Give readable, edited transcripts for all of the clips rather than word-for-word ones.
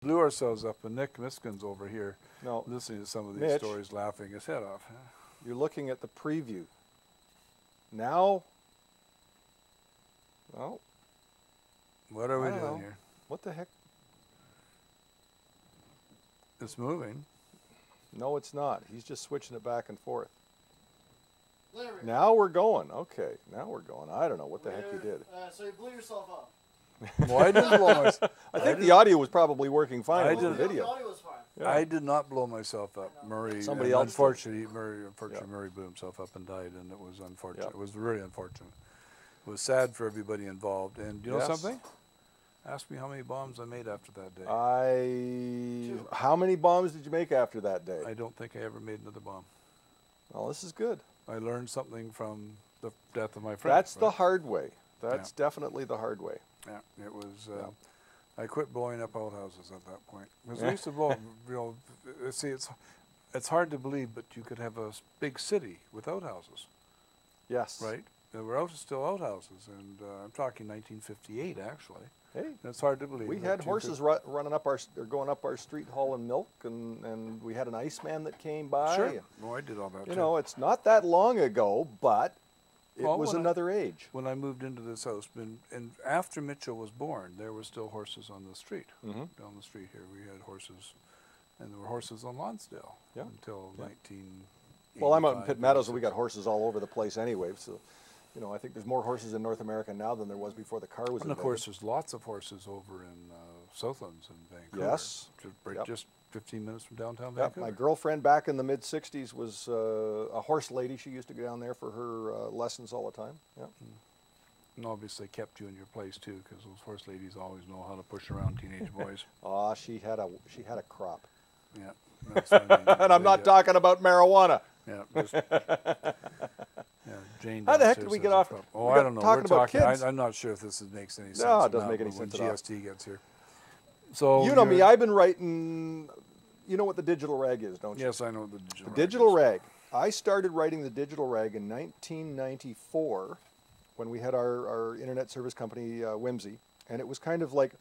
blew ourselves up, and Nick Miskin's over here No. listening to some of these Mitch. stories, laughing his head off. You're looking at the preview. Now, well, What are we I don't doing know. here? What the heck? It's moving. No, it's not. He's just switching it back and forth. There we go. Now we're going. Okay, now we're going. I don't know what the heck you did. So you blew yourself up. Well, I didn't blow myself. I think the audio was probably working fine with the didn't- The video. audio was fine. Yeah. I did not blow myself up. Murray. Somebody and else did. Unfortunately, Yeah. Murray blew himself up and died, and it was unfortunate. Yeah. It was really unfortunate. It was sad for everybody involved. And you know Yes. something? Ask me how many bombs I made after that day. How many bombs did you make after that day? I don't think I ever made another bomb. Well, this is good. I learned something from the death of my friend. That's the right? hard way. That's definitely the hard way. Yeah, it was. I quit blowing up outhouses at that point. Because we used to blow, see, it's hard to believe, but you could have a big city with outhouses, Yes. right? There were still outhouses, and I'm talking 1958, actually. Hey, And it's hard to believe. we that had you horses running up or going up our street hauling milk, and we had an iceman that came by. Sure. and, Oh, I did all that, you too. know, it's not that long ago, but it Well, was when I- another age. When I moved into this house, and after Mitchell was born, there were still horses on the street. Mhm. Down the street here, we had horses, and there were horses on Lonsdale Yeah. until 19. Well, I'm out in Pitt Meadows, and we got horses all over the place anyway. So, you know, I think there's more horses in North America now than there was before the car was And of invented. course, there's lots of horses over in Southlands and Vancouver. Yes. Yep. Just 15 minutes from downtown Yeah, Vancouver. my girlfriend back in the mid-'60s was a horse lady. She used to go down there for her lessons all the time. Yeah. And obviously kept you in your place too, because those horse ladies always know how to push around teenage boys. She had a crop. Yeah. That's what I mean. And I'm not talking about marijuana. Yeah. Yeah, Jane. How the heck downstairs did we has get a off- crop. we Oh, got I don't know. talking We're about talking. kids. I'm not sure if this makes any sense. No, it or doesn't not, make any but sense when at all. GST gets here. So You know me, you're- I've been writing, you know what the digital rag is, don't you? Yes, I know what the digital. The digital is. rag. I started writing the digital rag in 1994 when we had our internet service company, Whimsy. And it was kind of like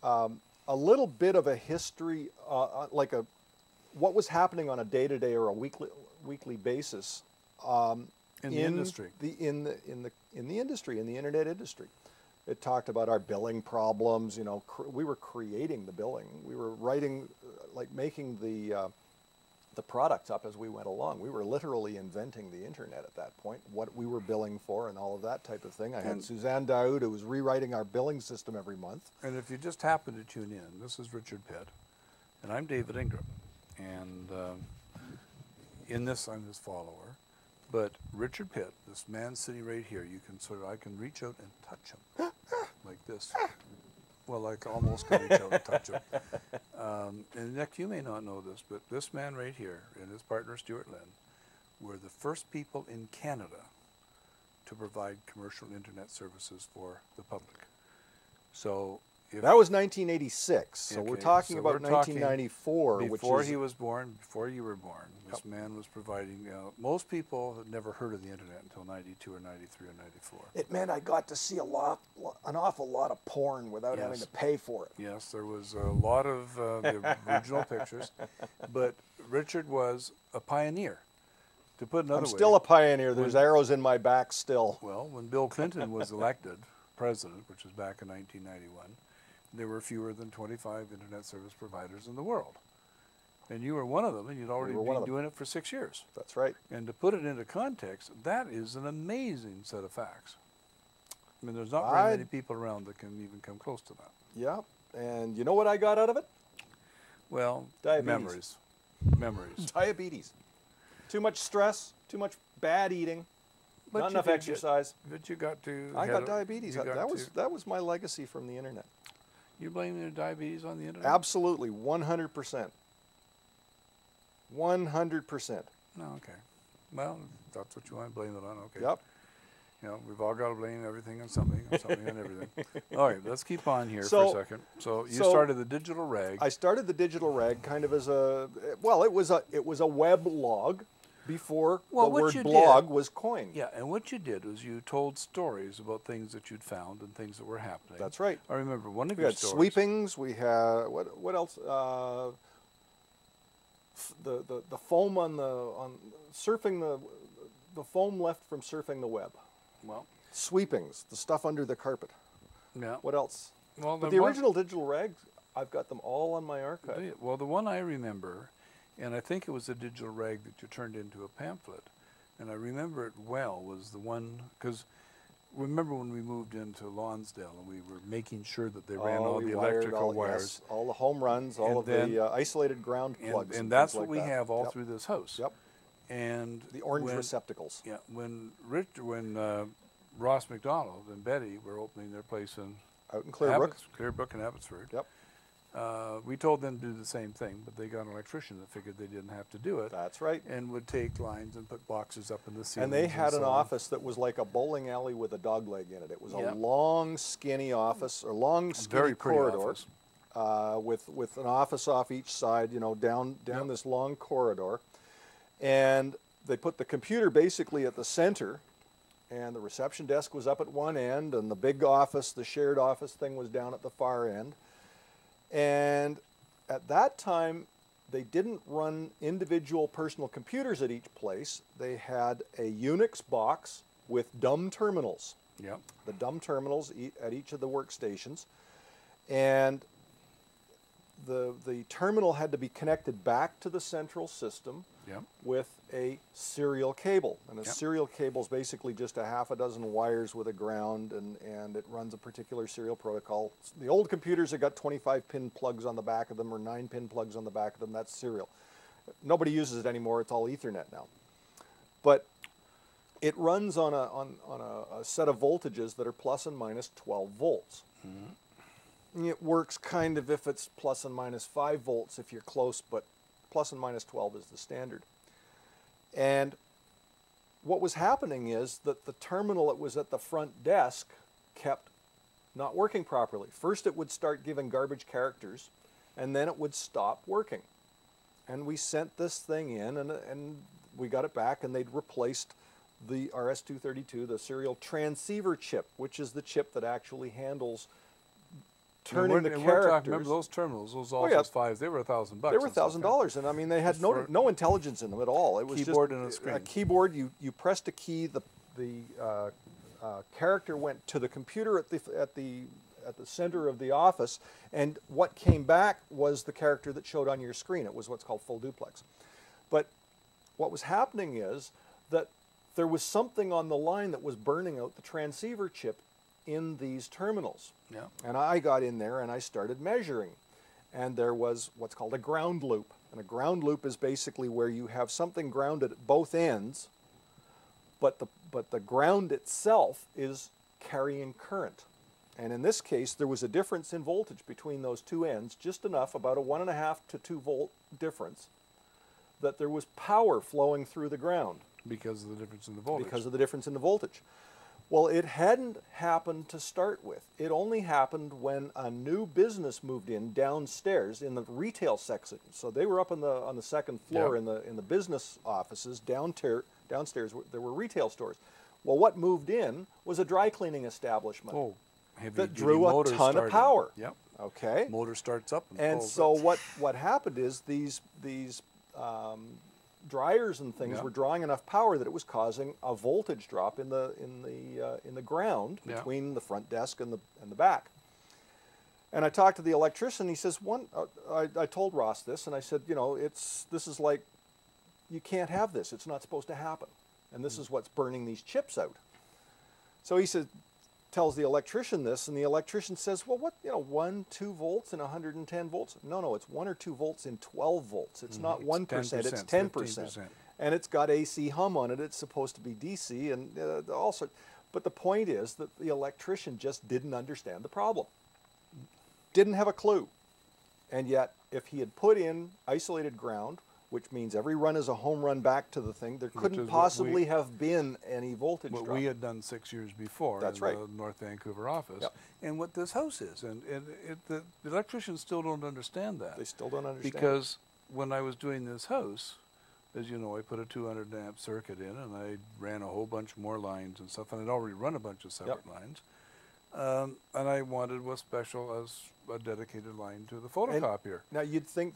a little bit of a history, what was happening on a day-to-day or a weekly basis In the industry. in the industry, in the internet industry. It talked about our billing problems. You know, we were creating the billing. We were writing, making the products up as we went along. We were literally inventing the internet at that point, what we were billing for and all of that type of thing. I had Suzanne Daoud, who was rewriting our billing system every month. And if you just happen to tune in, this is Richard Pitt, and I'm David Ingram. And in this, I'm his follower. But Richard Pitt, this man sitting right here, I can reach out and touch him like this. Well, I almost can reach out and touch him. And Nick, you may not know this, but this man right here and his partner Stuart Lynn were the first people in Canada to provide commercial internet services for the public. So That was 1986, so we're Okay, talking so about we're talking 1994, before which is... he was born, before you were born, this man was providing, most people had never heard of the internet until 92 or 93 or 94. It meant I got to see an awful lot of porn without having to pay for it. Yes, there was a lot of the original pictures, but Richard was a pioneer. To put another I'm way, still a pioneer. There's arrows in my back still. well, when Bill Clinton was elected president, which was back in 1991, there were fewer than 25 internet service providers in the world. And you were one of them, and you'd already been doing it for 6 years. That's right. And to put it into context, that is an amazing set of facts. I mean, there's not very many people around that can even come close to that. Yeah, and you know what I got out of it? Well, Diabetes. Memories. Diabetes. Too much stress, too much bad eating, not enough exercise. But you got to... I got diabetes. That was my legacy from the internet. You blaming your diabetes on the internet? Absolutely, 100%. 100%. No, okay. Well, if that's what you want to blame it on, okay. Yep. You know, we've all got to blame everything on something on everything. All right, let's keep on here So- for a second. So you started the digital rag. I started the digital rag kind of as it was a web log. before Well, the what word you blog did- was coined. Yeah, and what you did was you told stories about things that you'd found and things that were happening. That's right. I remember one of We your had stories. sweepings. We had what else? The foam on surfing the foam left from surfing the web. Well, Sweepings, the stuff under the carpet. yeah. What else? Well, But the original digital rags, I've got them all on my archive. Well, the one I remember, and I think it was a digital rag that you turned into a pamphlet, and I remember it well, was the one, because remember when we moved into Lonsdale and we were making sure that they ran all we the wired electrical all, wires. yes, all the home runs, all And of then- the isolated ground And, plugs. and And that's things what like we that. have all Yep. through this house. Yep. And The orange when- receptacles. Yeah, when Ross McDonald and Betty were opening their place in Out in Clearbrook. Clearbrook and Abbotsford, Yep. we told them to do the same thing, but they got an electrician that figured they didn't have to do it That's right. and would take lines and put boxes up in the ceiling. And they had an so on. office that was like a bowling alley with a dog leg in it. It was a Yep. long, skinny office, or long, skinny Very pretty corridor, office. with an office off each side. You know, down this long corridor, and they put the computer basically at the center, and the reception desk was up at one end, and the big office, the shared office thing, was down at the far end. And at that time, they didn't run individual personal computers at each place. They had a Unix box with dumb terminals. Yep. The dumb terminals at each of the workstations. And the terminal had to be connected back to the central system Yep. with a serial cable. And a Yep. serial cable is basically just a half a dozen wires with a ground, and it runs a particular serial protocol. The old computers have got 25-pin plugs on the back of them, or 9-pin plugs on the back of them. That's serial. Nobody uses it anymore. It's all Ethernet now. But it runs on a set of voltages that are plus and minus 12 volts. It works kind of if it's plus and minus 5 volts if you're close, but plus and minus 12 is the standard. And what was happening is that the terminal that was at the front desk kept not working properly. First it would start giving garbage characters, and then it would stop working. And we sent this thing in, and we got it back, and they'd replaced the RS-232, the serial transceiver chip, which is the chip that actually handles turning the and characters. we're talking, remember those terminals, those Oh, yeah. Alphas 5s, they were $1,000. They were $1,000, and I mean they had Just no for- no intelligence in them at all. It was Keyboard just and a screen. keyboard. You pressed a key, the character went to the computer at the center of the office, and what came back was the character that showed on your screen. It was what's called full duplex. But what was happening is that there was something on the line that was burning out the transceiver chip in these terminals. Yeah. And I got in there and I started measuring. And there was what's called a ground loop. And a ground loop is basically where you have something grounded at both ends, but the ground itself is carrying current. And in this case, there was a difference in voltage between those two ends, just enough, about a 1.5 to 2 volt difference, that there was power flowing through the ground. Because of the difference in the voltage. Because of the difference in the voltage. Well, it hadn't happened to start with. It only happened when a new business moved in downstairs in the retail section. So they were up on the second floor Yeah. in the business offices. Downstairs there were retail stores. Well, what moved in was a dry cleaning establishment Oh, heavy that duty drew a motor ton of started. power. Yep. Okay. Motor starts up and And pulls so up. what happened is these dryers and things Yeah. were drawing enough power that it was causing a voltage drop in the ground Yeah. between the front desk and the back. And I talked to the electrician. He says, I told Ross this, and I said, this is like, you can't have this. It's not supposed to happen. And this is what's burning these chips out. So he says, tells the electrician this, and the electrician says, well, 1, 2 volts and 110 volts? No, it's 1 or 2 volts in 12 volts. It's not 1%, it's 10%. 15%. And it's got AC hum on it. It's supposed to be DC and all sorts. But the point is that the electrician just didn't understand the problem. Didn't have a clue. And yet, if he had put in isolated ground, which means every run is a home run back to the thing, there Which couldn't is what possibly we- have been any voltage What drop. we had done 6 years before That's in right. the North Vancouver office, Yep. and what this house is. And the electricians still don't understand that. They still don't understand. Because when I was doing this house, as you know, I put a 200 amp circuit in, and I ran a whole bunch more lines and stuff, and I'd already run a bunch of separate lines. And I wanted what's special as a dedicated line to the photocopier. Now you'd think